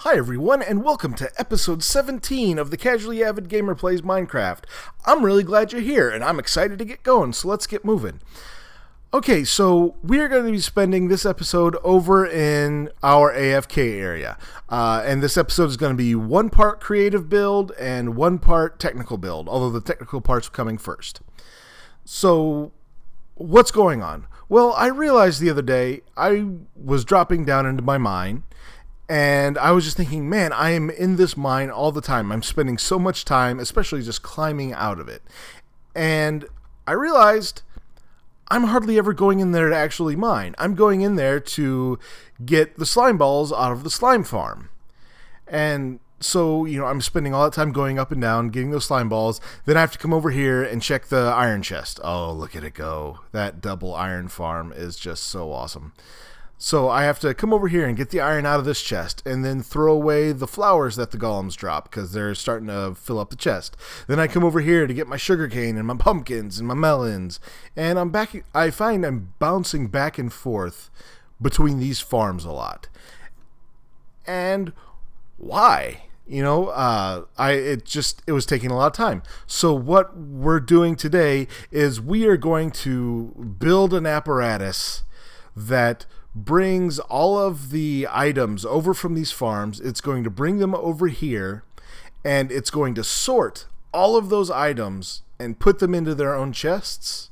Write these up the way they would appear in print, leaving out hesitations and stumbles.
Hi everyone, and welcome to episode 17 of the Casually Avid Gamer Plays Minecraft. I'm really glad you're here, and I'm excited to get going, so let's get moving. Okay, so we're going to be spending this episode over in our AFK area. And this episode is going to be one part creative build and one part technical build, although the technical part's coming first. So, what's going on? Well, I realized the other day I was dropping down into my mine, and I was just thinking, man, I am in this mine all the time. I'm spending so much time, especially just climbing out of it. And I realized I'm hardly ever going in there to actually mine. I'm going in there to get the slime balls out of the slime farm. And so, I'm spending all that time going up and down, getting those slime balls. Then I have to come over here and check the iron chest. Oh, look at it go. That double iron farm is just so awesome. So I have to come over here and get the iron out of this chest and then throw away the flowers that the golems drop because they're starting to fill up the chest. Then I come over here to get my sugarcane and my pumpkins and my melons. And I find I'm bouncing back and forth between these farms a lot. And why? It was taking a lot of time. So what we're doing today is we are going to build an apparatus that brings all of the items over from these farms. It's going to bring them over here, and it's going to sort all of those items and put them into their own chests.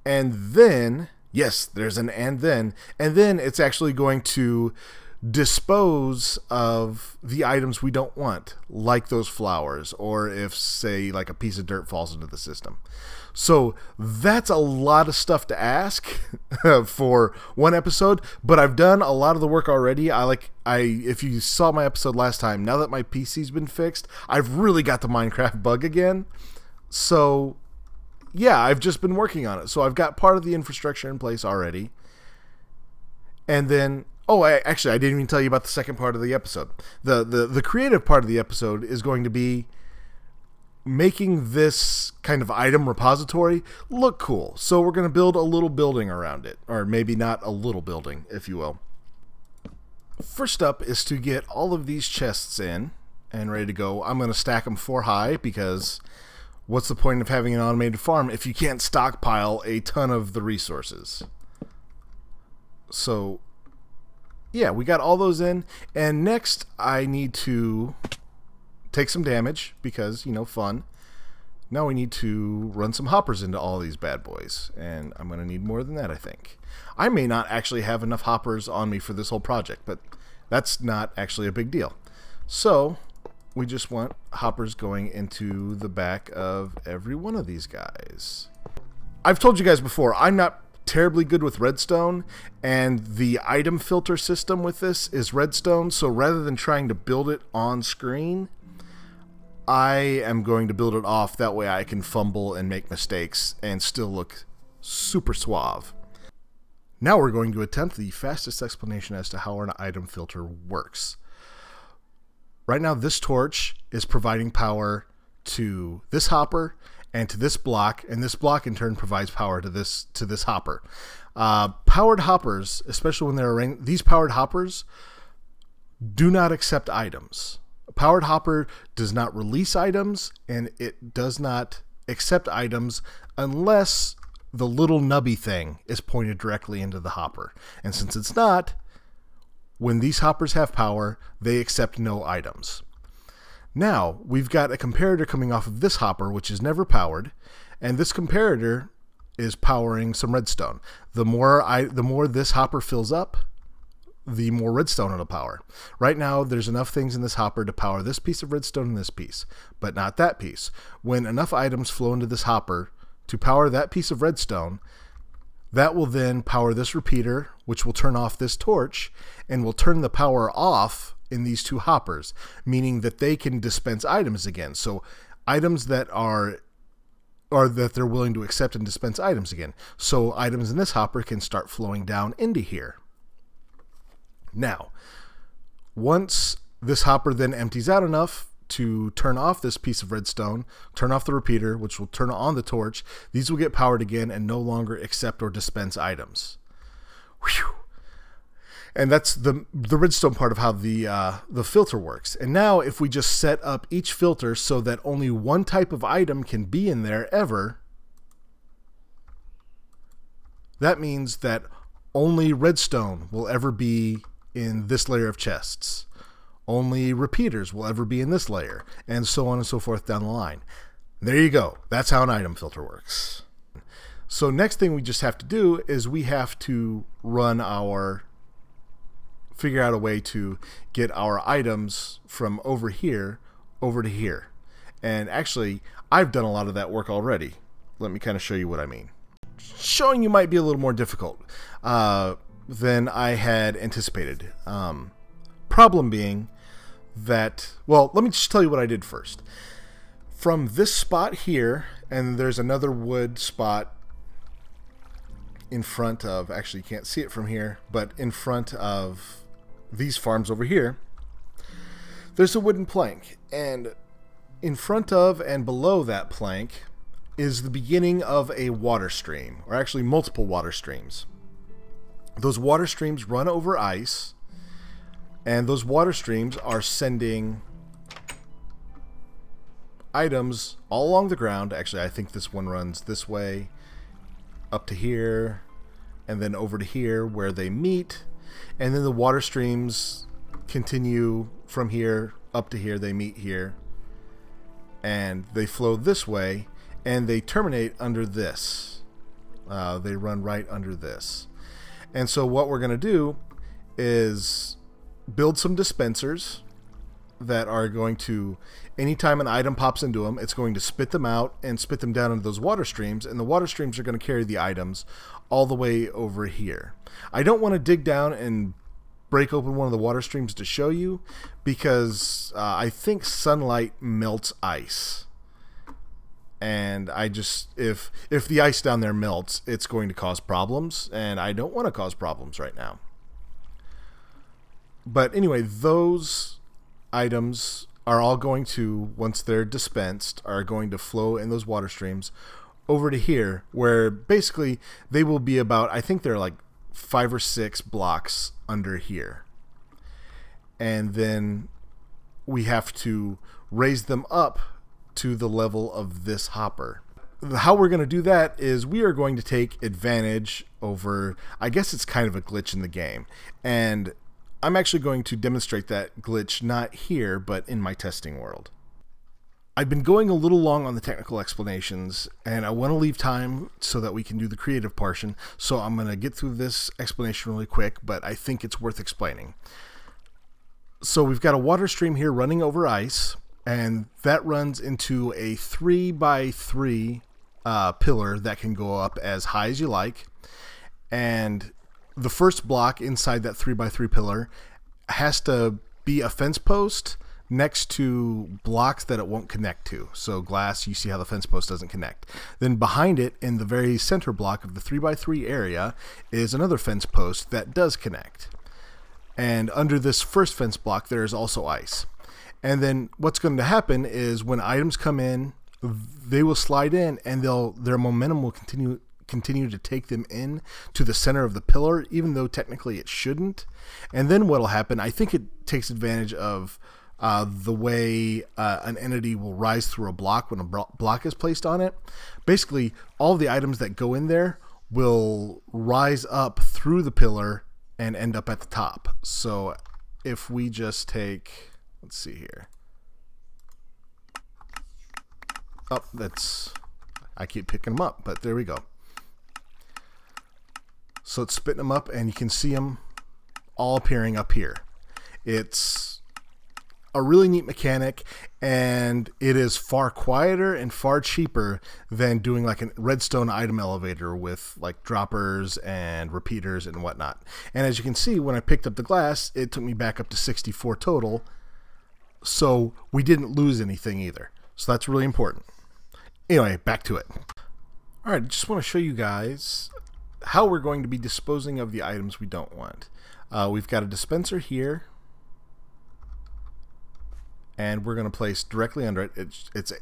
And then, yes, there's an and then it's actually going to dispose of the items we don't want, like those flowers, or if, say, like a piece of dirt falls into the system. So that's a lot of stuff to ask for one episode, but I've done a lot of the work already. If you saw my episode last time, now that my PC's been fixed, I've really got the Minecraft bug again. So yeah, I've just been working on it. So I've got part of the infrastructure in place already. And then, I didn't even tell you about the second part of the episode. The creative part of the episode is going to be making this kind of item repository look cool. So we're going to build a little building around it, or maybe not a little building, if you will. First up is to get all of these chests in and ready to go. I'm going to stack them 4 high because what's the point of having an automated farm if you can't stockpile a ton of the resources? So yeah, we got all those in, and next I need to take some damage because, fun. Now we need to run some hoppers into all these bad boys, and I'm going to need more than that, I think. I may not actually have enough hoppers on me for this whole project, but that's not actually a big deal. So we just want hoppers going into the back of every one of these guys. I've told you guys before, I'm not terribly good with redstone, and the item filter system with this is redstone, so rather than trying to build it on screen, I am going to build it off. That way I can fumble and make mistakes and still look super suave. Now we're going to attempt the fastest explanation as to how an item filter works. Right now this torch is providing power to this hopper and to this block, and this block in turn provides power to this hopper. Powered hoppers, especially when they're arranged, these powered hoppers do not accept items. A powered hopper does not release items, and it does not accept items unless the little nubby thing is pointed directly into the hopper. And since it's not, when these hoppers have power, they accept no items. Now, we've got a comparator coming off of this hopper, which is never powered, and this comparator is powering some redstone. The more this hopper fills up, the more redstone it'll power. Right now, there's enough things in this hopper to power this piece of redstone and this piece, but not that piece. When enough items flow into this hopper to power that piece of redstone, that will then power this repeater, which will turn off this torch, and will turn the power off in these 2 hoppers, meaning that they can dispense items again. So items that that they're willing to accept and dispense items again. So items in this hopper can start flowing down into here. Now, once this hopper then empties out enough to turn off this piece of redstone, turn off the repeater, which will turn on the torch, these will get powered again and no longer accept or dispense items. Whew. And that's the redstone part of how the filter works. And now if we just set up each filter so that only one type of item can be in there ever, that means that only redstone will ever be in this layer of chests. Only repeaters will ever be in this layer, and so on and so forth down the line. There you go. That's how an item filter works. So next thing we just have to do is we have to figure out a way to get our items from over here over to here. And actually, I've done a lot of that work already. Let me kind of show you what I mean. Showing you might be a little more difficult than I had anticipated. Problem being that, well, let me just tell you what I did first. From this spot here, and there's another wood spot in front of, actually you can't see it from here, but in front of these farms over here, there's a wooden plank, and in front of and below that plank is the beginning of a water stream, or actually multiple water streams. Those water streams run over ice, and those water streams are sending items all along the ground. Actually, I think this one runs this way up to here and then over to here where they meet, and then the water streams continue from here up to here. They meet here and they flow this way and they terminate under this. They run right under this. And so what we're going to do is build some dispensers that are going to, anytime an item pops into them, it's going to spit them out and spit them down into those water streams, and the water streams are going to carry the items all the way over here. I don't want to dig down and break open one of the water streams to show you, because I think sunlight melts ice. And I just, if the ice down there melts, it's going to cause problems, and I don't want to cause problems right now. But anyway, those items are all going to, once they're dispensed, are going to flow in those water streams over to here, where basically they will be about, I think they're like 5 or 6 blocks under here. And then we have to raise them up to the level of this hopper. How we're going to do that is we are going to take advantage over, I guess it's kind of a glitch in the game, and I'm actually going to demonstrate that glitch not here, but in my testing world. I've been going a little long on the technical explanations, and I want to leave time so that we can do the creative portion, so I'm going to get through this explanation really quick, but I think it's worth explaining. So we've got a water stream here running over ice, and that runs into a 3x3 pillar that can go up as high as you like, and the first block inside that 3x3 pillar has to be a fence post next to blocks that it won't connect to. So glass, you see how the fence post doesn't connect. Then behind it, in the very center block of the 3x3 area, is another fence post that does connect. And under this first fence block, there is also ice. And then what's going to happen is when items come in, they will slide in, and their momentum will continue to take them in to the center of the pillar, even though technically it shouldn't. And then what'll happen, I think it takes advantage of the way an entity will rise through a block when a block is placed on it. Basically, all the items that go in there will rise up through the pillar and end up at the top. So if we just take, let's see here. Oh, I keep picking them up, but there we go. So it's spitting them up, and you can see them all appearing up here. It's a really neat mechanic, and it is far quieter and far cheaper than doing like a redstone item elevator with like droppers and repeaters and whatnot. And as you can see, when I picked up the glass, it took me back up to 64 total, so we didn't lose anything either. So that's really important. Anyway, back to it. All right, just want to show you guys how we're going to be disposing of the items we don't want. We've got a dispenser here, and we're going to place directly under it. It's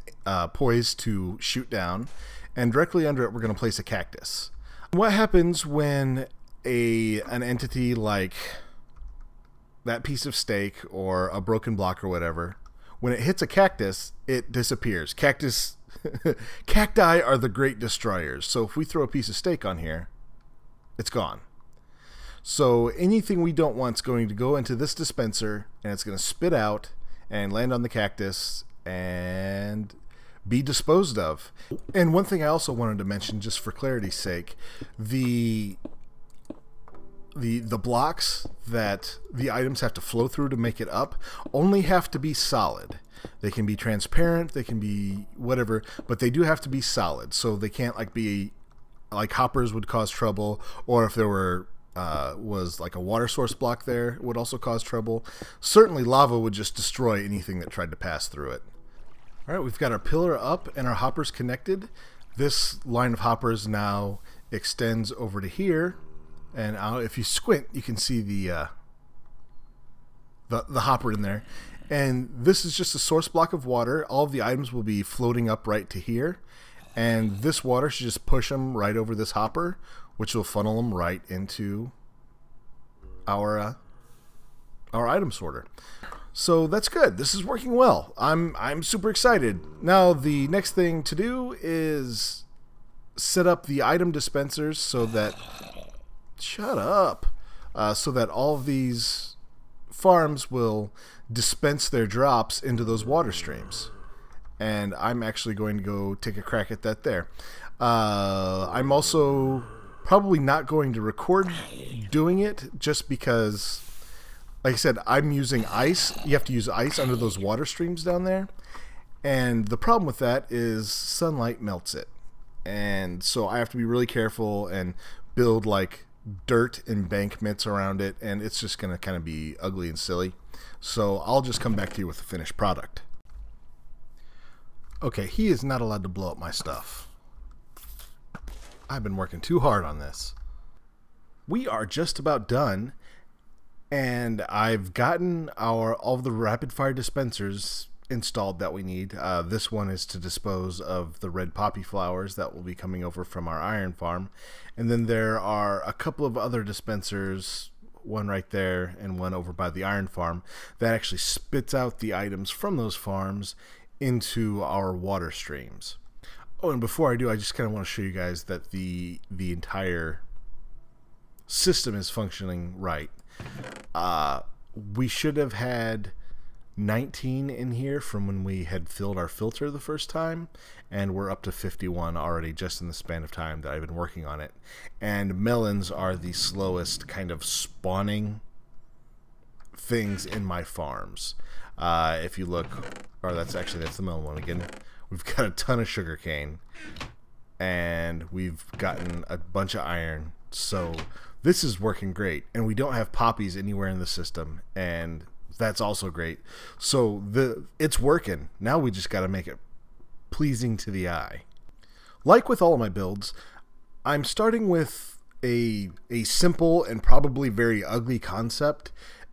poised to shoot down, and directly under it we're going to place a cactus. What happens when an entity like that piece of steak or a broken block or whatever, when it hits a cactus, it disappears. Cacti are the great destroyers. So if we throw a piece of steak on here, it's gone. So anything we don't want is going to go into this dispenser, and it's going to spit out and land on the cactus and be disposed of. And one thing I also wanted to mention, just for clarity's sake, the blocks that the items have to flow through to make it up only have to be solid. They can be transparent, they can be whatever, but they do have to be solid. So they can't like be like hoppers would cause trouble, or if there was like a water source block there, it would also cause trouble. Certainly lava would just destroy anything that tried to pass through it. All right, we've got our pillar up and our hoppers connected. This line of hoppers now extends over to here, and if you squint, you can see the hopper in there. And this is just a source block of water. All of the items will be floating up right to here, and this water should just push them right over this hopper, which will funnel them right into our item sorter. So that's good. This is working well. I'm super excited. Now the next thing to do is set up the item dispensers so that so that all of these farms will dispense their drops into those water streams. And I'm actually going to go take a crack at that there. I'm also probably not going to record doing it just because, like I said, I'm using ice. You have to use ice under those water streams down there. And the problem with that is sunlight melts it. And so I have to be really careful and build like dirt embankments around it, and it's just going to kind of be ugly and silly. So I'll just come back to you with the finished product. Okay, he is not allowed to blow up my stuff. I've been working too hard on this. We are just about done, and I've gotten all of the rapid fire dispensers installed that we need. This one is to dispose of the red poppy flowers that will be coming over from our iron farm, and then there are a couple of other dispensers, one right there and one over by the iron farm, that actually spits out the items from those farms into our water streams. Oh, and before I do, I just kind of want to show you guys that the entire system is functioning right. We should have had 19 in here from when we had filled our filter the first time, and we're up to 51 already just in the span of time that I've been working on it. And melons are the slowest kind of spawning things in my farms. If you look, or that's the melon one again. We've got a ton of sugarcane, and we've gotten a bunch of iron. So this is working great, and we don't have poppies anywhere in the system, and that's also great. So it's working. Now we just got to make it pleasing to the eye. Like with all of my builds, I'm starting with a simple and probably very ugly concept,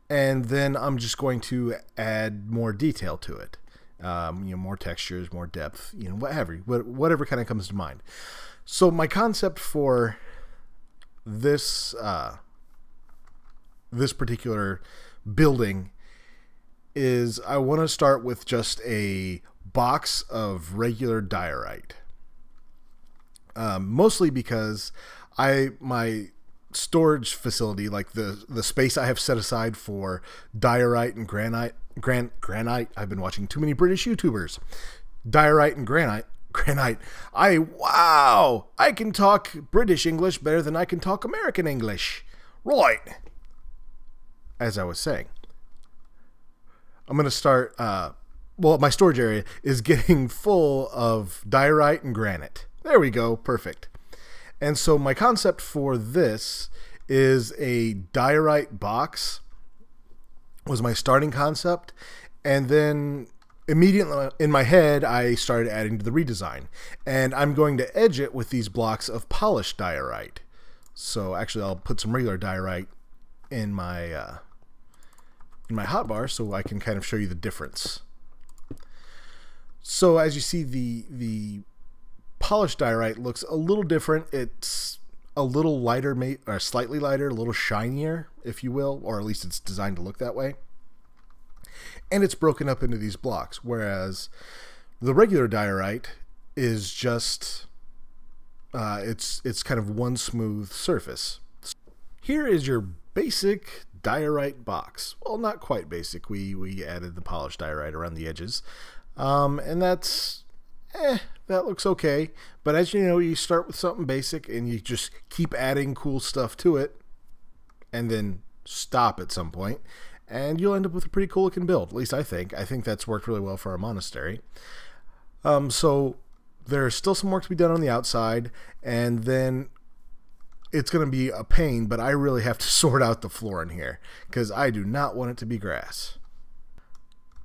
and then I'm just going to add more detail to it. More textures, more depth, whatever kind of comes to mind. So my concept for this particular building is I want to start with just a box of regular diorite. Mostly because my storage facility, like the space I have set aside for diorite and granite, I've been watching too many British YouTubers. Diorite and granite. Wow! I can talk British English better than I can talk American English. Right. As I was saying, I'm going to start, my storage area is getting full of diorite and granite. There we go. Perfect. And so my concept for this is a diorite box was my starting concept. And then immediately in my head, I started adding to the redesign. And I'm going to edge it with these blocks of polished diorite. So actually, I'll put some regular diorite in my hotbar so I can kind of show you the difference. So as you see, the polished diorite looks a little different. It's a little lighter, or slightly lighter, a little shinier, if you will, or at least it's designed to look that way. And it's broken up into these blocks, whereas the regular diorite is just, it's kind of one smooth surface. Here is your basic diorite box. Well, not quite basic. We added the polished diorite around the edges, and that's, that looks okay. But as you know, you start with something basic and you just keep adding cool stuff to it, and then stop at some point, and you'll end up with a pretty cool looking build. At least I think. I think that's worked really well for our monastery. So there's still some work to be done on the outside, and then it's going to be a pain, but I really have to sort out the floor in here because I do not want it to be grass.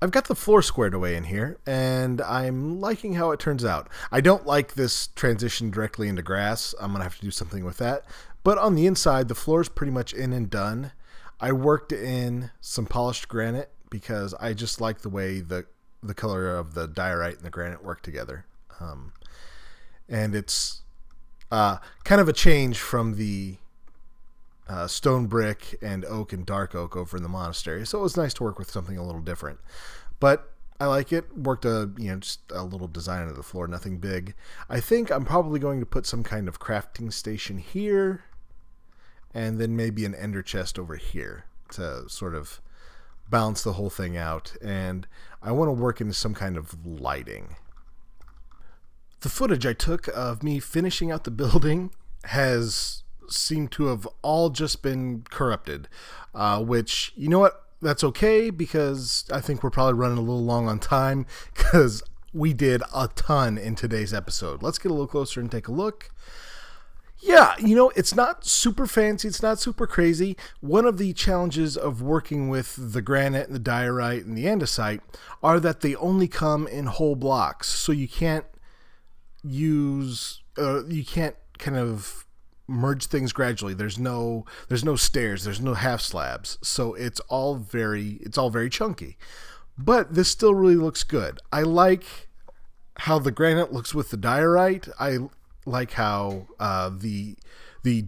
I've got the floor squared away in here, and I'm liking how it turns out. I don't like this transition directly into grass. I'm going to have to do something with that. But on the inside, the floor is pretty much in and done. I worked in some polished granite because I just like the way the color of the diorite and the granite work together. And it's kind of a change from the stone brick and oak and dark oak over in the monastery. So it was nice to work with something a little different. But I like it. Worked just a little design of the floor, nothing big. I think I'm probably going to put some kind of crafting station here, and then maybe an ender chest over here to sort of balance the whole thing out. And I want to work into some kind of lighting. The footage I took of me finishing out the building has seemed to have all just been corrupted, which, you know what, that's okay, because I think we're probably running a little long on time because we did a ton in today's episode. Let's get a little closer and take a look. Yeah, it's not super fancy, it's not super crazy. One of the challenges of working with the granite and the diorite and the andesite are that they only come in whole blocks, so you can't kind of merge things gradually. There's no stairs, there's no half slabs, so it's all very chunky. But this still really looks good. I like how the granite looks with the diorite. I like how the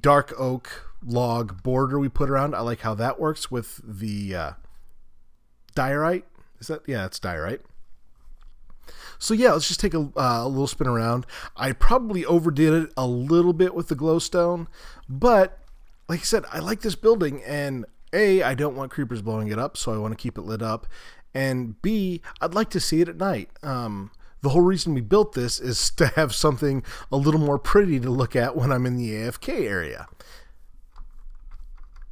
dark oak log border we put around, I like how that works with the diorite. It's diorite. So yeah, let's just take a little spin around. I probably overdid it a little bit with the glowstone, but like I said, I like this building, and A, I don't want creepers blowing it up, so I want to keep it lit up, and B, I'd like to see it at night. The whole reason we built this is to have something a little more pretty to look at when I'm in the AFK area.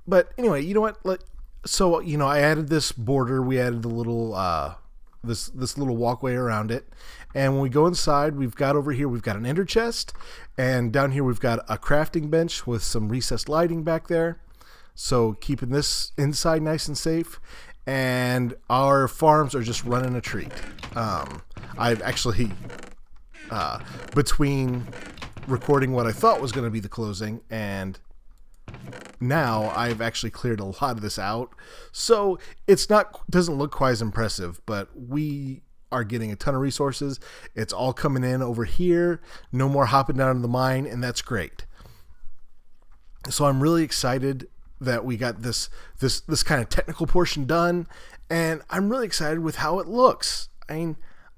But anyway, you know what? So, I added this border. We added the little this little walkway around it, and when we go inside, we've got an ender chest, and down here we've got a crafting bench with some recessed lighting back there, so keeping this inside nice and safe. And our farms are just running a treat. I've actually between recording what I thought was going to be the closing and now, I've actually cleared a lot of this out, so doesn't look quite as impressive, but we are getting a ton of resources. It's all coming in over here. No more hopping down to the mine, and that's great. So I'm really excited that we got this kind of technical portion done, and I'm really excited with how it looks. I mean,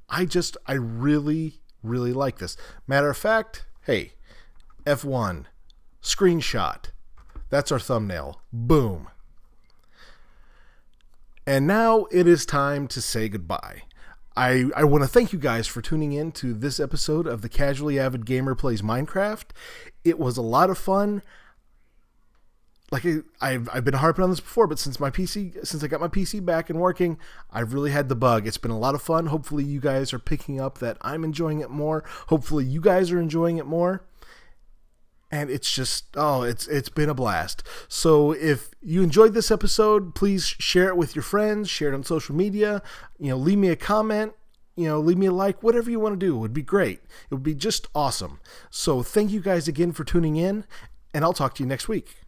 I really like this. Matter of fact, hey, F1 screenshot. That's our thumbnail. Boom. And now it is time to say goodbye. I want to thank you guys for tuning in to this episode of the Casually Avid Gamer Plays Minecraft. It was a lot of fun. Like I've been harping on this before, but since I got my PC back and working, I've really had the bug. It's been a lot of fun. Hopefully you guys are picking up that I'm enjoying it more. Hopefully you guys are enjoying it more. And it's just, it's been a blast. So if you enjoyed this episode, please share it with your friends, share it on social media, leave me a comment, leave me a like, whatever you want to do would be great. It would be just awesome. So thank you guys again for tuning in, and I'll talk to you next week.